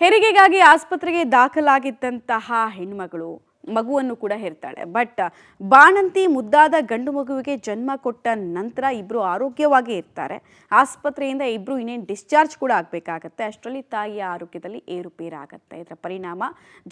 ಹೆರಿಗೆಗಾಗಿ ಆಸ್ಪತ್ರೆಗೆ ದಾಖಲಾಗಿದ್ದಂತಹ ಹೆಣ್ಮಗಳು ಮಗುವನ್ನು ಕೂಡ ಹೆರ್ತಾಳೆ. ಬಟ್ ಬಾಣಂತಿ ಮುದ್ದಾದ ಗಂಡು ಮಗುವಿಗೆ ಜನ್ಮ ಕೊಟ್ಟ ನಂತರ ಇಬ್ಬರು ಆರೋಗ್ಯವಾಗಿ ಇರ್ತಾರೆ. ಆಸ್ಪತ್ರೆಯಿಂದ ಇಬ್ಬರು ಇನ್ನೇನು ಡಿಸ್ಚಾರ್ಜ್ ಕೂಡ ಆಗಬೇಕಾಗತ್ತೆ. ಅಷ್ಟರಲ್ಲಿ ತಾಯಿಯ ಆರೋಗ್ಯದಲ್ಲಿ ಏರುಪೇರಾಗತ್ತೆ. ಇದರ ಪರಿಣಾಮ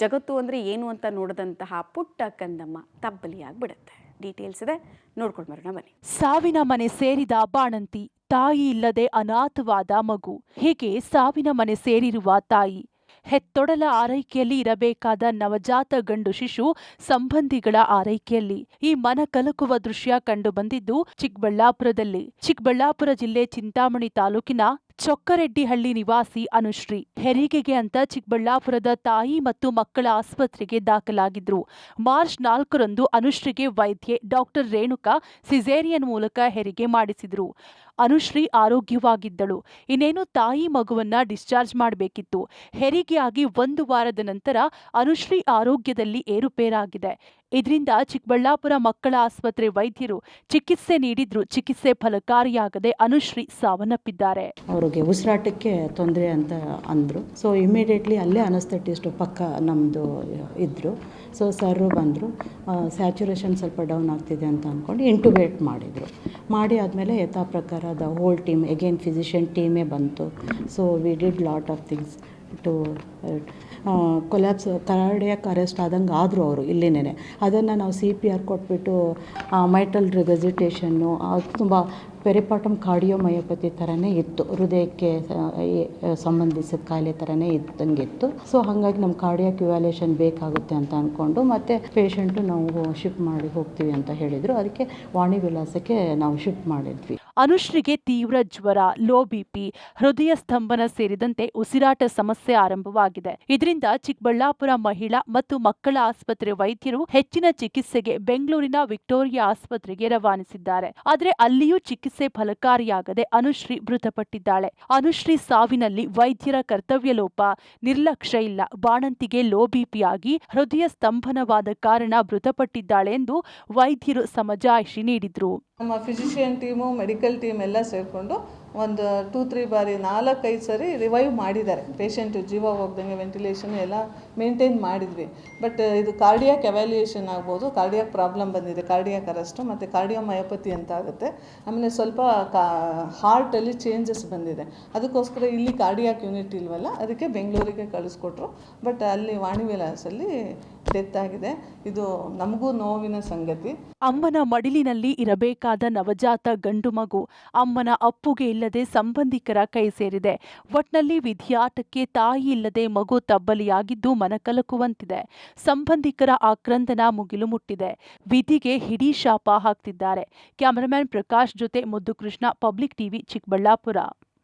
ಜಗತ್ತು ಅಂದರೆ ಏನು ಅಂತ ನೋಡಿದಂತಹ ಪುಟ್ಟ ಕಂದಮ್ಮ ತಬ್ಬಲಿಯಾಗ್ಬಿಡುತ್ತೆ. ಡೀಟೇಲ್ಸ್ ಇದೆ, ನೋಡ್ಕೊಂಡು ಬರೋಣ ಬನ್ನಿ. ಸಾವಿನ ಮನೆ ಸೇರಿದ ಬಾಣಂತಿ, ತಾಯಿ ಇಲ್ಲದೆ ಅನಾಥವಾದ ಮಗು, ಹೀಗೆ ಸಾವಿನ ಮನೆ ಸೇರಿರುವ ತಾಯಿ, ಹೆತ್ತೊಡಲ ಆರೈಕೆಯಲ್ಲಿ ಇರಬೇಕಾದ ನವಜಾತ ಗಂಡು ಶಿಶು ಸಂಬಂಧಿಗಳ ಆರೈಕೆಯಲ್ಲಿ ಈ ಮನ ಕಲಕುವ ದೃಶ್ಯ ಕಂಡು ಬಂದಿದ್ದು ಚಿಕ್ಕಬಳ್ಳಾಪುರದಲ್ಲಿ. ಚಿಕ್ಕಬಳ್ಳಾಪುರ ಜಿಲ್ಲೆ ಚಿಂತಾಮಣಿ ತಾಲೂಕಿನ ಚೊಕ್ಕರೆಡ್ಡಿಹಳ್ಳಿ ನಿವಾಸಿ ಅನುಶ್ರೀ ಹೆರಿಗೆಗೆ ಅಂತ ಚಿಕ್ಕಬಳ್ಳಾಪುರದ ತಾಯಿ ಮತ್ತು ಮಕ್ಕಳ ಆಸ್ಪತ್ರೆಗೆ ದಾಖಲಾಗಿದ್ರು. ಮಾರ್ಚ್ 4ರಂದು ಅನುಶ್ರೀಗೆ ವೈದ್ಯೆ ಡಾಕ್ಟರ್ ರೇಣುಕಾ ಸಿಸೇರಿಯನ್ ಮೂಲಕ ಹೆರಿಗೆ ಮಾಡಿಸಿದ್ರು. ಅನುಶ್ರೀ ಆರೋಗ್ಯವಾಗಿದ್ದಳು. ಇನ್ನೇನು ತಾಯಿ ಮಗುವನ್ನ ಡಿಸ್ಚಾರ್ಜ್ ಮಾಡಬೇಕಿತ್ತು. ಹೆರಿಗೆಯಾಗಿ 1 ವಾರದ ನಂತರ ಅನುಶ್ರೀ ಆರೋಗ್ಯದಲ್ಲಿ ಏರುಪೇರಾಗಿದೆ. ಇದರಿಂದ ಚಿಕ್ಕಬಳ್ಳಾಪುರ ಮಕ್ಕಳ ಆಸ್ಪತ್ರೆ ವೈದ್ಯರು ಚಿಕಿತ್ಸೆ ನೀಡಿದ್ರು. ಚಿಕಿತ್ಸೆ ಫಲಕಾರಿಯಾಗದೆ ಅನುಶ್ರೀ ಸಾವನ್ನಪ್ಪಿದ್ದಾರೆ. ಅವ್ರಿಗೆ ಉಸಿರಾಟಕ್ಕೆ ತೊಂದರೆ ಅಂತ ಅಂದರು. ಸೊ ಇಮಿಡಿಯೇಟ್ಲಿ ಅಲ್ಲೇ ಅನಸ್ಥೆಟಿಸ್ಟ್ ಪಕ್ಕ ನಮ್ಮದು ಇದ್ದರು. ಸೊ ಸರ್ರು ಬಂದರು. ಸ್ಯಾಚುರೇಷನ್ ಸ್ವಲ್ಪ ಡೌನ್ ಆಗ್ತಿದೆ ಅಂತ ಅಂದ್ಕೊಂಡು ಇಂಟುಬೇಟ್ ಮಾಡಿದರು. ಮಾಡಿ ಆದಮೇಲೆ ಯಥಾ ಪ್ರಕಾರ the whole team again physician ಟೀಮೇ ಬಂತು. So we did lot of things to collapse cardiac arrest ಆದಂಗೆ ಆದರು ಅವರು ಇಲ್ಲಿನೇ. ಅದನ್ನು ನಾವು CPR ಕೊಟ್ಬಿಟ್ಟು ಮೈಟಲ್ ರಿಗಸಿಟೇಷನ್ನು ತುಂಬ ಪೆರಿಪಾಟಮ್ ಕಾರ್ಡಿಯೋಮಯೋಪತಿ ಥರನೇ ಇತ್ತು, ಹೃದಯಕ್ಕೆ ಸಂಬಂಧಿಸಿದ ಕಾಯಿಲೆ ಥರನೇ ಇದ್ದಂಗಿತ್ತು. ಸೊ ಹಾಗಾಗಿ ನಮ್ಮ ಕಾರ್ಡಿಯಾಕ್ ಇವ್ಯಾಲ್ಯೂಷನ್ ಬೇಕಾಗುತ್ತೆ ಅಂತ ಅಂದ್ಕೊಂಡು ಮತ್ತೆ ಪೇಷಂಟು ನಾವು ಶಿಫ್ಟ್ ಮಾಡಿ ಹೋಗ್ತೀವಿ ಅಂತ ಹೇಳಿದರು. ಅದಕ್ಕೆ ವಾಣಿ ವಿಲಾಸಕ್ಕೆ ನಾವು ಶಿಫ್ಟ್ ಮಾಡಿದ್ವಿ. ಅನುಶ್ರೀಗೆ ತೀವ್ರ ಜ್ವರ, ಲೋ BP, ಹೃದಯ ಸ್ತಂಭನ ಸೇರಿದಂತೆ ಉಸಿರಾಟ ಸಮಸ್ಯೆ ಆರಂಭವಾಗಿದೆ. ಇದರಿಂದ ಚಿಕ್ಕಬಳ್ಳಾಪುರ ಮಹಿಳಾ ಮತ್ತು ಮಕ್ಕಳ ಆಸ್ಪತ್ರೆ ವೈದ್ಯರು ಹೆಚ್ಚಿನ ಚಿಕಿತ್ಸೆಗೆ ಬೆಂಗಳೂರಿನ ವಿಕ್ಟೋರಿಯಾ ಆಸ್ಪತ್ರೆಗೆ ರವಾನಿಸಿದ್ದಾರೆ. ಆದರೆ ಅಲ್ಲಿಯೂ ಚಿಕಿತ್ಸೆ ಫಲಕಾರಿಯಾಗದೆ ಅನುಶ್ರೀ ಮೃತಪಟ್ಟಿದ್ದಾಳೆ. ಅನುಶ್ರೀ ಸಾವಿನಲ್ಲಿ ವೈದ್ಯರ ಕರ್ತವ್ಯ ಲೋಪ, ನಿರ್ಲಕ್ಷ್ಯ ಇಲ್ಲ. ಬಾಣಂತಿಗೆ ಲೋ BP ಆಗಿ ಹೃದಯ ಸ್ತಂಭನವಾದ ಕಾರಣ ಮೃತಪಟ್ಟಿದ್ದಾಳೆ ಎಂದು ವೈದ್ಯರು ಸಮಜಾಯಿಷಿ ನೀಡಿದ್ರು. ನಮ್ಮ ಫಿಸಿಷಿಯನ್ ಟೀಮು, ಮೆಡಿಕಲ್ ಟೀಮ್ ಎಲ್ಲ ಸೇರಿಕೊಂಡು ಒಂದು 2-3 ಬಾರಿ 4-5 ಸರಿ ರಿವೈವ್ ಮಾಡಿದ್ದಾರೆ. ಪೇಷಂಟು ಜೀವ ಹೋಗ್ದಂಗೆ ವೆಂಟಿಲೇಷನ್ ಎಲ್ಲ ಮೇಂಟೈನ್ ಮಾಡಿದ್ವಿ. ಬಟ್ ಇದು ಕಾರ್ಡಿಯಾಕ್ ಎವ್ಯಾಲ್ಯೂಯೇಷನ್ ಆಗ್ಬೋದು, ಕಾರ್ಡಿಯಾಕ್ ಪ್ರಾಬ್ಲಮ್ ಬಂದಿದೆ, ಕಾರ್ಡಿಯಾಕ್ ಅರೆಸ್ಟು ಮತ್ತು ಕಾರ್ಡಿಯೋಮಯೋಪತಿ ಅಂತ ಆಗುತ್ತೆ. ಆಮೇಲೆ ಸ್ವಲ್ಪ ಹಾರ್ಟಲ್ಲಿ ಚೇಂಜಸ್ ಬಂದಿದೆ. ಅದಕ್ಕೋಸ್ಕರ ಇಲ್ಲಿ ಕಾರ್ಡಿಯಾಕ್ ಯೂನಿಟ್ ಇಲ್ವಲ್ಲ, ಅದಕ್ಕೆ ಬೆಂಗಳೂರಿಗೆ ಕಳಿಸ್ಕೊಟ್ರು. ಬಟ್ ಅಲ್ಲಿ ವಾಣಿ ವಿಲಾಸಲ್ಲಿ ಡೆತ್ ಆಗಿದೆ. ಇದು ನಮಗೂ ನೋವಿನ ಸಂಗತಿ. ಅಮ್ಮನ ಮಡಿಲಿನಲ್ಲಿ ಇರಬೇಕಾದ ನವಜಾತ ಗಂಡು ಮಗು ಅಮ್ಮನ ಅಪ್ಪುಗೆ ಇಲ್ಲದೆ ಸಂಬಂಧಿಕರ ಕೈ ಸೇರಿದೆ. ಒಟ್ನಲ್ಲಿ ವಿಧಿಯಾಟಕ್ಕೆ ತಾಯಿ ಇಲ್ಲದೆ ಮಗು ತಬ್ಬಲಿಯಾಗಿದ್ದು ಮನಕಲಕುವಂತಿದೆ. ಸಂಬಂಧಿಕರ ಆಕ್ರಂದನ ಮುಗಿಲು ಮುಟ್ಟಿದೆ. ವಿಧಿಗೆ ಹಿಡಿ ಶಾಪ ಹಾಕ್ತಿದ್ದಾರೆ. ಕ್ಯಾಮರಾಮನ್ ಪ್ರಕಾಶ್ ಜೊತೆ ಮುದ್ದುಕೃಷ್ಣ, ಪಬ್ಲಿಕ್ ಟಿವಿ, ಚಿಕ್ಕಬಳ್ಳಾಪುರ.